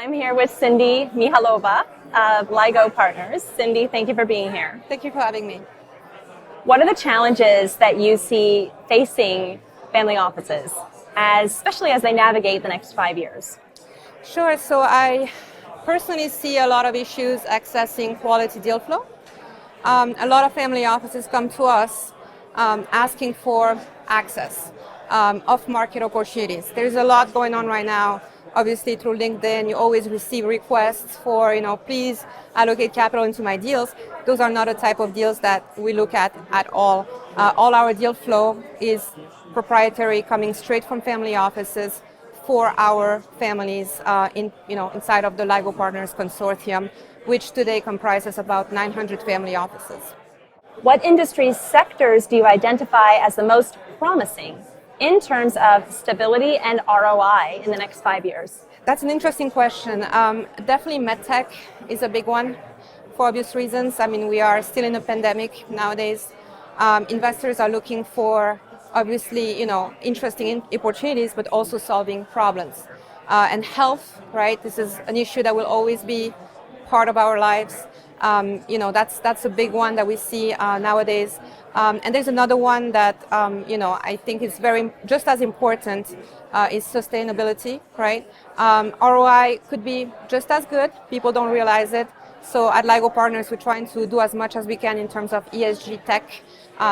I'm here with Cindy Mihalova of LIGO Partners. Cindy, thank you for being here. Thank you for having me. What are the challenges that you see facing family offices, especially as they navigate the next 5 years? Sure. So I personally see a lot of issues accessing quality deal flow. A lot of family offices come to us asking for access of market opportunities. There's a lot going on right now. Obviously, through LinkedIn, you always receive requests for, please allocate capital into my deals. Those are not a type of deals that we look at all. All our deal flow is proprietary, coming straight from family offices for our families inside of the LIGO Partners Consortium, which today comprises about 900 family offices. What industry sectors do you identify as the most promising in terms of stability and ROI in the next 5 years? That's an interesting question. Definitely medtech is a big one for obvious reasons. I mean, we are still in a pandemic nowadays. Investors are looking for obviously, interesting opportunities, but also solving problems. And health, right? This is an issue that will always be part of our lives. That's a big one that we see nowadays. And there's another one that I think is just as important is sustainability, right? ROI could be just as good. People don't realize it. So at LIGO Partners, we're trying to do as much as we can in terms of ESG tech.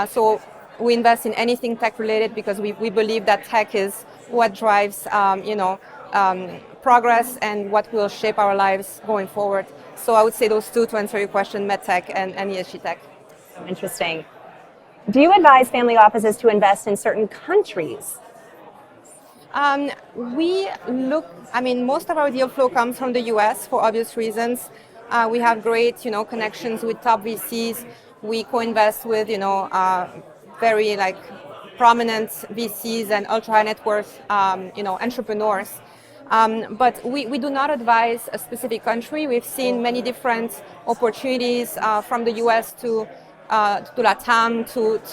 So we invest in anything tech related because we believe that tech is what drives progress and what will shape our lives going forward. So I would say those two to answer your question: medtech and ESG tech. Interesting. Do you advise family offices to invest in certain countries? Most of our deal flow comes from the US for obvious reasons. We have great, connections with top VCs. We co-invest with, very prominent VCs and ultra high net worth, entrepreneurs. But we do not advise a specific country. We've seen many different opportunities from the US to LATAM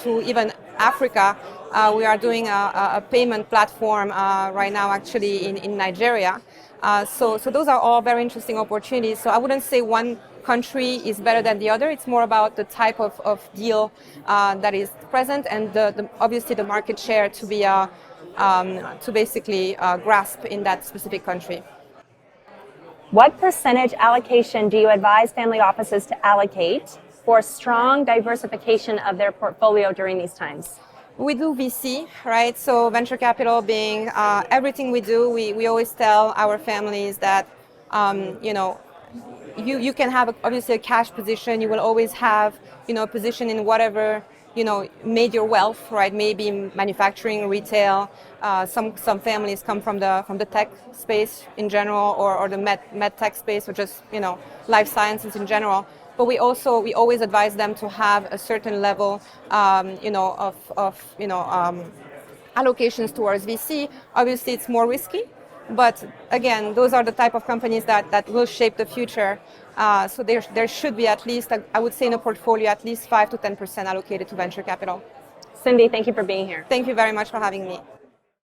to even Africa. We are doing a payment platform right now, actually in Nigeria. So those are all very interesting opportunities. So I wouldn't say one country is better than the other. It's more about the type of deal that is present and obviously the market share to be to basically grasp in that specific country. What percentage allocation do you advise family offices to allocate for strong diversification of their portfolio during these times? We do VC, right? So venture capital being everything we do, we always tell our families that, you can have obviously a cash position. You will always have, a position in whatever, made your wealth, right? Maybe manufacturing, retail. Some families come from the tech space in general, or the med tech space, or just, life sciences in general. But we always advise them to have a certain level, of allocations towards VC. Obviously, it's more risky, but again, those are the type of companies that will shape the future. So there should be at least, I would say, in a portfolio, at least 5 to 10% allocated to venture capital. Cindy, thank you for being here. Thank you very much for having me.